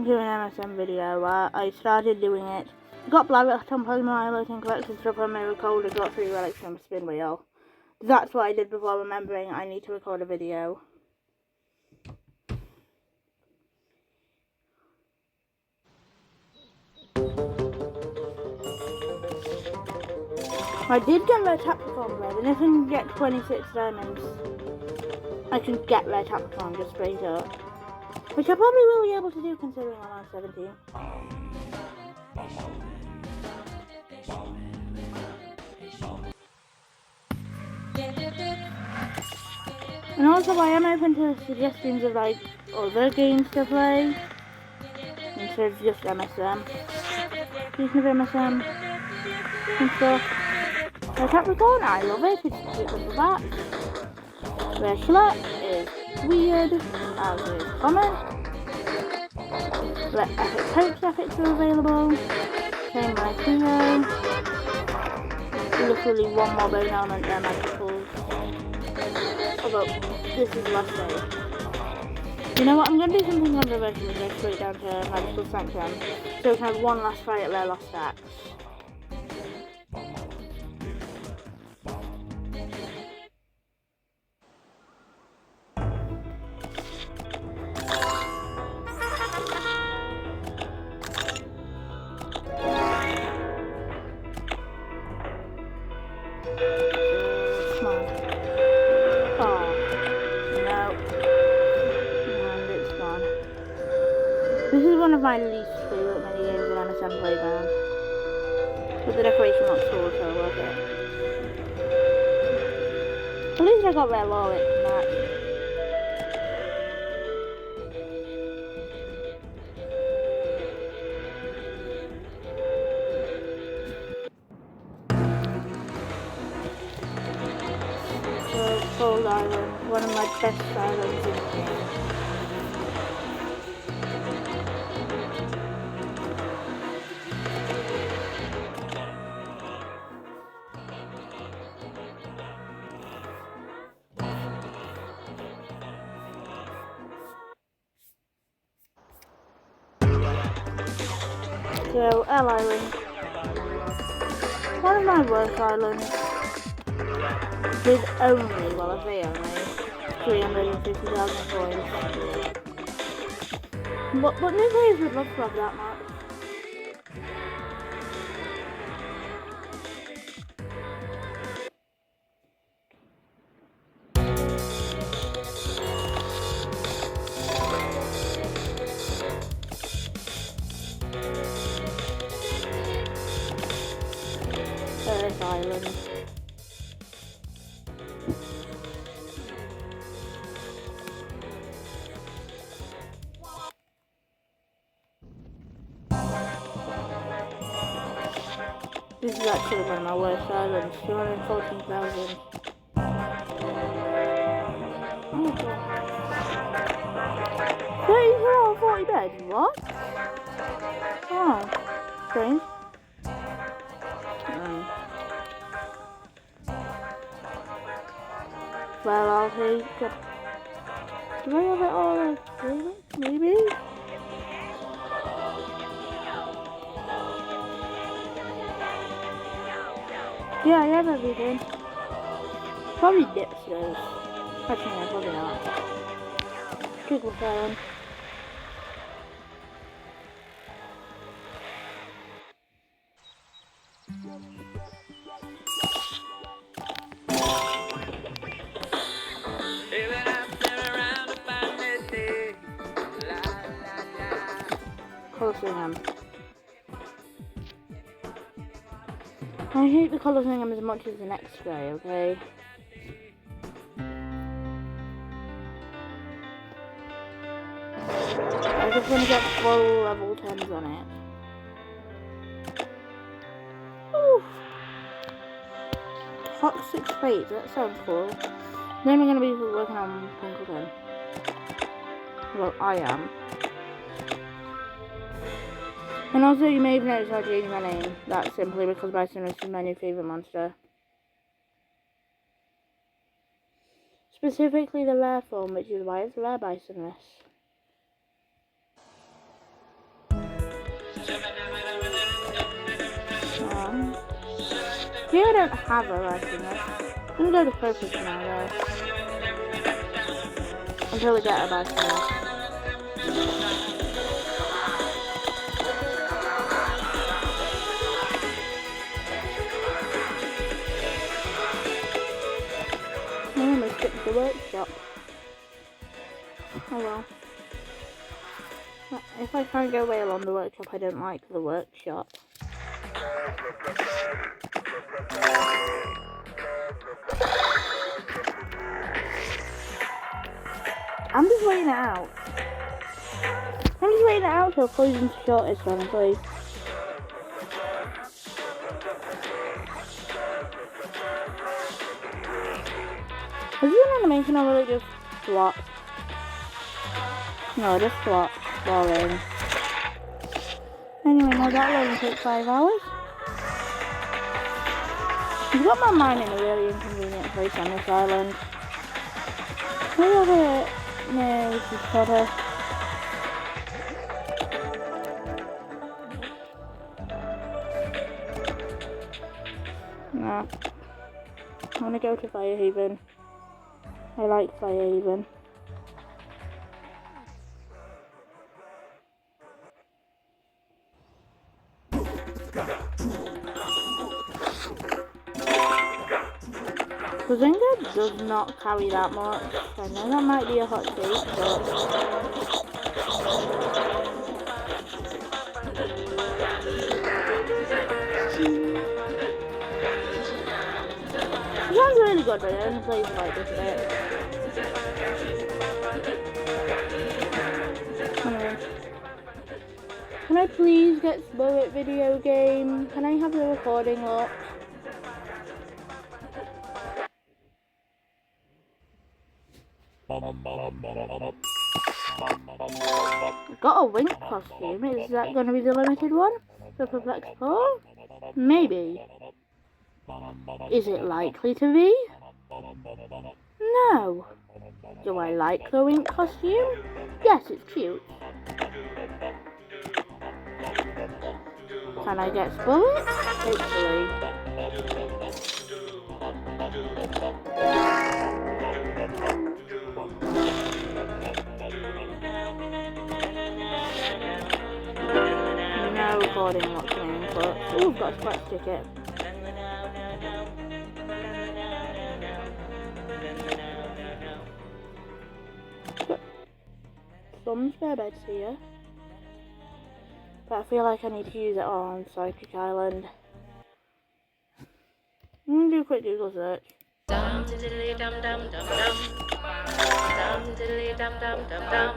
doing an MSM video where I started doing it. I got Cruphlaphtan Polymer and collected stuff on my recorder, got 3 relics from a spin wheel. That's what I did before remembering I need to record a video. I did get rare tapricorn bread, and if I can get 26 diamonds, I can get rare tapricorn just straight up. Which I probably will be able to do considering I'm on 17. And also I am open to suggestions of like other games to play instead of just MSM. Speaking of MSM and stuff. Rare Capricorn, I love it, it's just for that. Rare Schlep is weird, as is common. Rare Epic Hopes epics are available. Same like Hero. Literally one more bone element than magicals. Although, this is the last day. You know what, I'm going to do something controversial and go straight down to Magical Sanctum. So we can have one last fight at Rare Lost Stacks. This is one of my least favourite mini games in MSM Playground. But the decoration looks cool, so worth it. At least I got Rare Loric from that. So, Cold Island, one of my best islands in the game. So, L Island. One of my worst islands. With only, well I say only, 350,000 coins. But new players would love to have that much. Earth Island. This is actually one of my worst islands, 214,000. Oh my god. 40 beds, what? Oh, strange. Well, I'll take it. Do I have it all? Maybe? Yeah, I have everything. Probably dipsters. Actually, no, probably not. Cruphlaphtan. Colosseum. I hate the Colosseum as much as the next guy, okay? I just want to get full level 10s on it. Oof. Toxic Fate, that sounds cool. Then we're going to be working on Punkleton. Well, I am. And also, you may have noticed I changed my name. That's simply because Bison is my new favourite monster. Specifically the rare form, which is why it's Rare Bisonless. Here I don't have a writing list. I'm gonna go to crocus now though. Until we get a bad card. I'm gonna skip the workshop. Oh well. If I can't go whale on the workshop, I don't like the workshop. I'm just waiting it out. I'm just waiting it out till Poison's shot is done, please. Is this an animation or will it just flop? No, just flop. Boring. Anyway, now that will only take 5 hours. I've got my mind in a really inconvenient place on this island. Maybe over near this is Potter. No. I want to go to Firehaven. I like Firehaven. Bazinga does not carry that much. I know that might be a hot take, but it sounds really good, but it only plays like this bit. Anyway. Can I please get Spirit video game? Can I have the recording locked? I've got a Wink costume. Is that going to be the limited one? The Cruphlaphtan? Maybe. Is it likely to be? No. Do I like the Wink costume? Yes, it's cute. Can I get Spirit? Hopefully. No recording what's my input. Oh, we've got a scratch ticket. Got some spare beds here. But I feel like I need to use it all on Psychic Island. I'm going to do a quick Google search. Dum diddly dum dum dum dum. Dum diddly dum dum dum dum.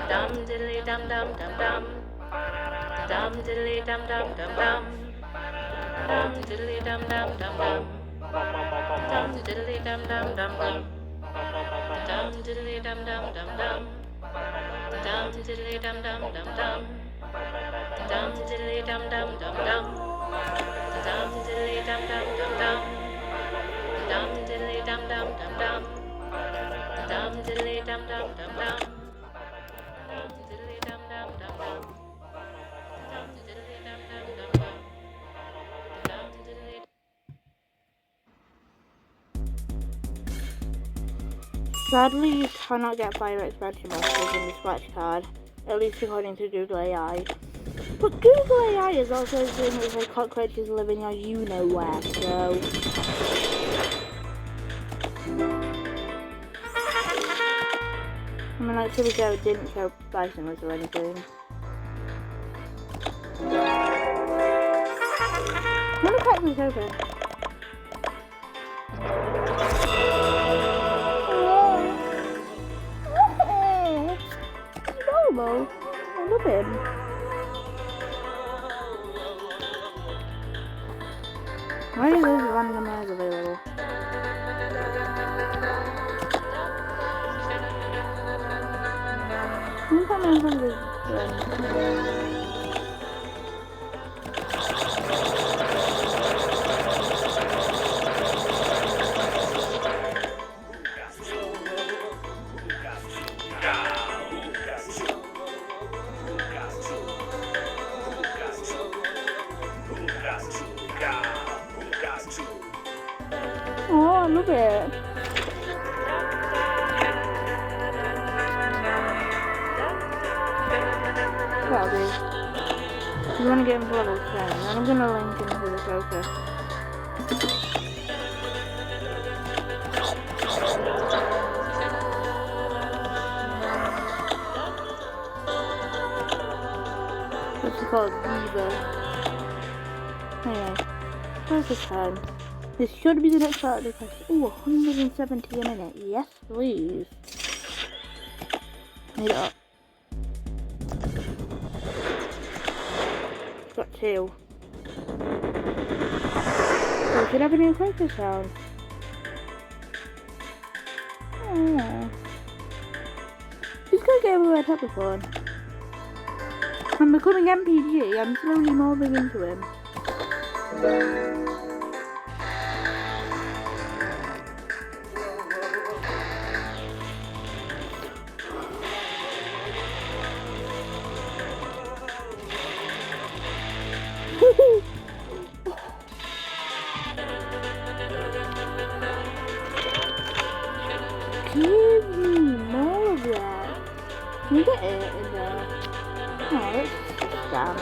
Dum diddly dum dum dum dum. Dum diddly dum dum dum dum. Dum diddly dum dum dum dum. Dum diddly dum dum dum dum. Dum diddly dum dum dum dum. Dum diddly dum dum dum dum. Dum diddly dum dum dum dum. Dum diddly dum dum dum dum. Dum diddly dum dum dum dum. Dum diddly dum dum dum dum. Dum diddly dum dum dum dum. Dum diddly dum dum dum dum. Dum diddly. Sadly, you cannot get fire expansion monsters in the scratch card, at least according to Google AI. But Google AI is also doing with like cockroaches living on you know where, so. I mean, like, to be fair, it didn't show bison or anything. I'm gonna crack this open. He's adorable. I love him. Why is this random as available? I'm coming from this love it. That'll do. You want to get him to level 10, and then I'm going to link him to the crocus. What's it called? Diva. Anyway, crocus time. This should be the next part of the quest. Ooh, 170 a minute. Yes, please. Made it up. Got 2. So we should have a new crocus sound. Oh. Just gonna get over a tapricorn. I'm becoming MPG. I'm slowly morphing into him. Give me more of that. Can you get it in there? Oh, it's just damn.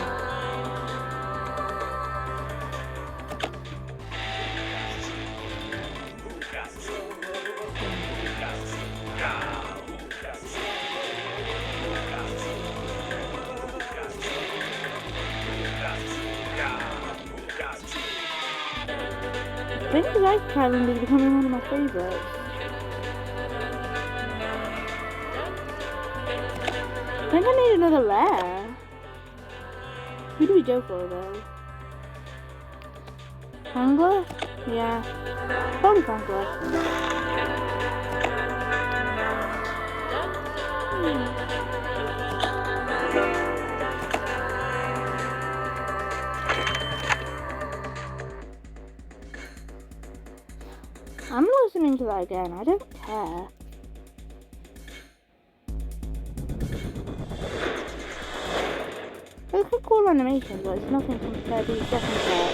I think the life challenge is becoming one of my favourites. I think I need another lair. Who do we go for though? Angler? Yeah. Probably Angler. I'm listening to that again. I don't care. It's a cool animation, but it's nothing compared to the second part.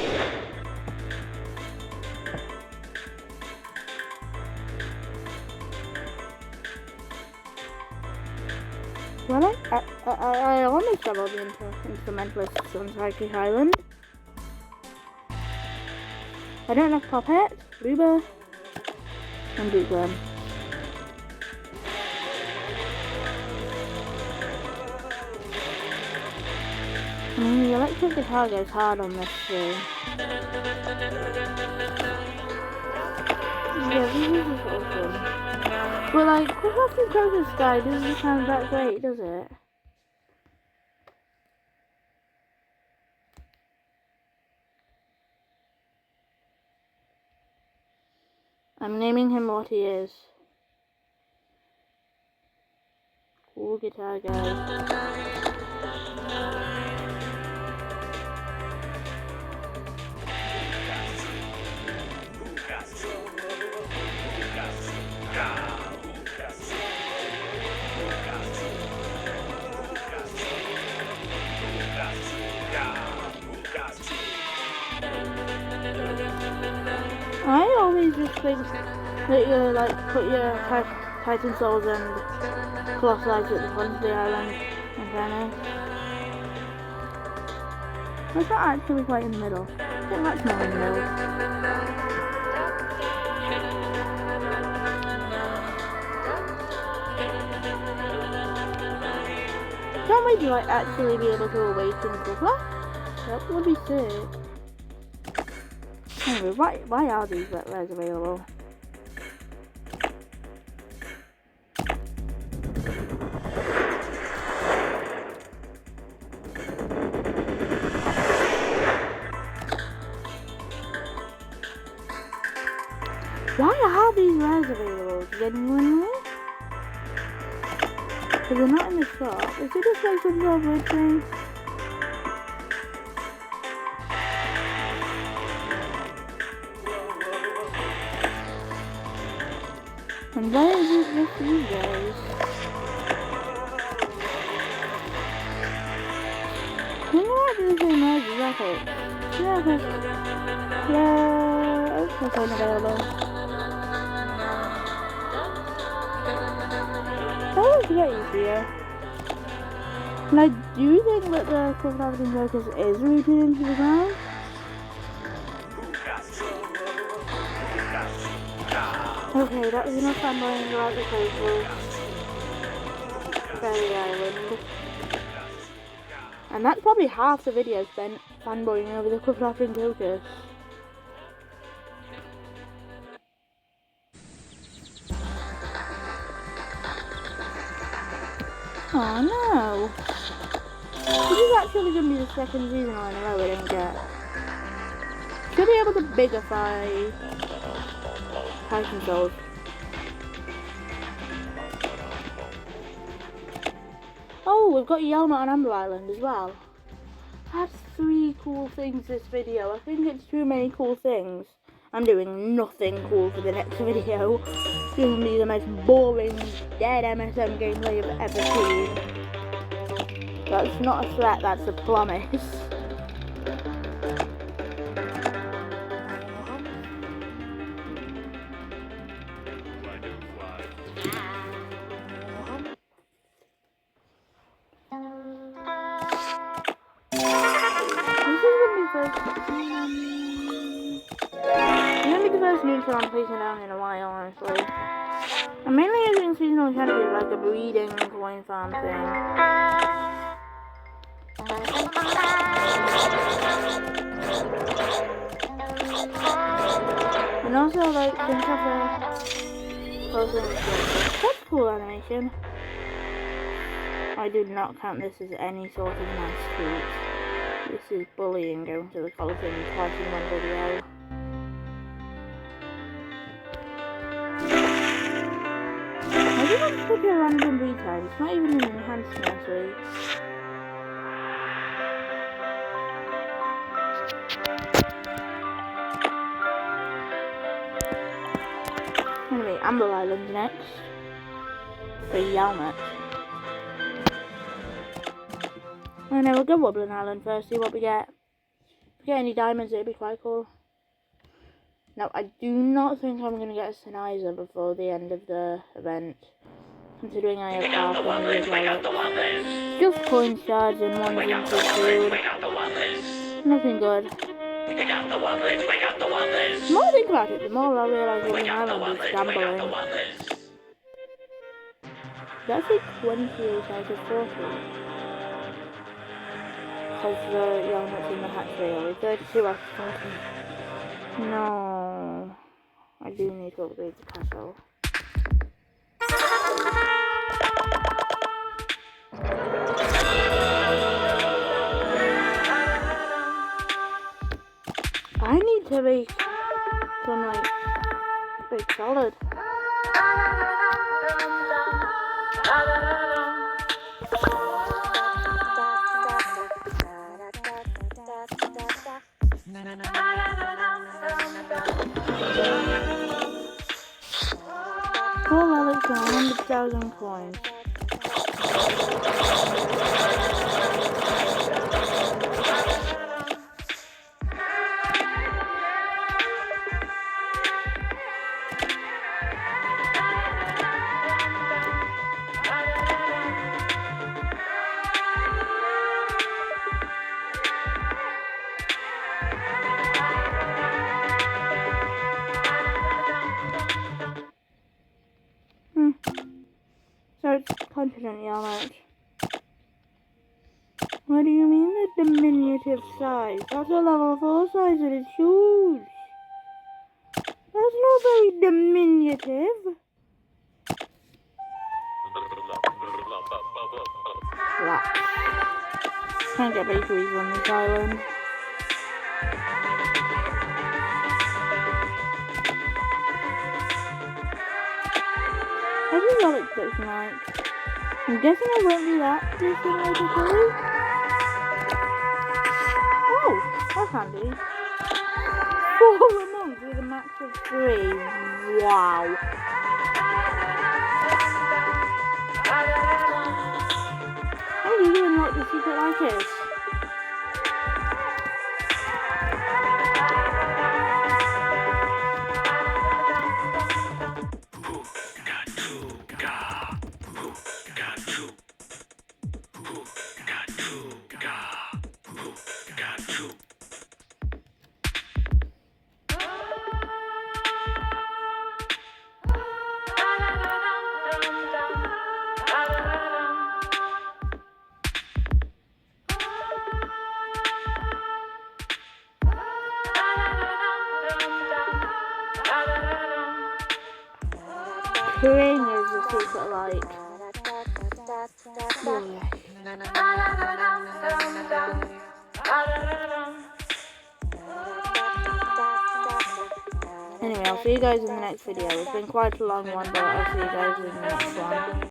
Well, I almost have all the instrumentalists on Psychic Island. I don't have Puppet, Luba, and Bootworm. I mean, the electric guitar goes hard on this too. Yeah, this is awesome. But like, Cruphlaphtan Crocus guy doesn't sound that great, does it? I'm naming him what he is. Cool guitar guy. I always just think that you like put your Titan Souls and Colossal at the front of the island and Venice. It's not actually quite in the middle. I think that's more in the middle. Can't wait to like actually be able to awaken Cruphlaphtan. That would be sick. Anyway, why are these rares available? Why are these rares available? Genuinely? Because they're not in the shop. Is it just like some sort of weird thing? And why is it just these guys? They're not actually the same as the graphics. Yeah, okay, unavailable. That was way easier. And I do think that the Cruphlaphtan crocus is rooted into the ground. Okay, that was enough fanboying about the crocus. Fairy Island. And that's probably half the video spent fanboying over the Cruphlaphtan crocus. Oh no! This is actually going to be the second season in a row we didn't get. Should be able to bigify Titan Souls. Oh, we've got Yelmut on Amber Island as well. That's 3 cool things this video. I think it's too many cool things. I'm doing nothing cool for the next video. It's going to be the most boring, dead MSM gameplay I've ever seen. That's not a threat, that's a promise. Neutral I'm placing down in a while, honestly. I'm mainly using seasonal champions like a breeding coin farm thing. And also like think of the closing. That's cool animation. I do not count this as any sort of nice treat. This is bullying going to the Coliseum twice in one video. I do want to put a random breed type. It's not even an enhanced nursery. Anyway, Amber Island next. For Yelmut. And then we'll go Wobbling Island first, see what we get. If we get any diamonds, it'd be quite cool. Now, I do not think I'm going to get a Sennheiser before the end of the event. Considering I have half on the wallet. Just coin shards and ones into food. Nothing good. The more I think about it, the more I realise Wobbling Island is gambling. That's like 28 out of 40. Because the Yelmut's in the hatchery, or 32 out of 40. No. I do need to upgrade the castle. I need to make some like big solid. Four relics and 100,000 coins. So it's continent Yelmut. What do you mean the diminutive size? That's a level 4 size and it's huge. That's not very diminutive. Wow. Can't get bakeries on this island. What does relic look like? I'm guessing I won't be that dissimilar to Billy. Oh, that's handy. 4 a month with a max of 3. Wow. How do you unlock the secret like this? Purring is the secret like. Anyway, I'll see you guys in the next video. It's been quite a long one, but I'll see you guys in the next one.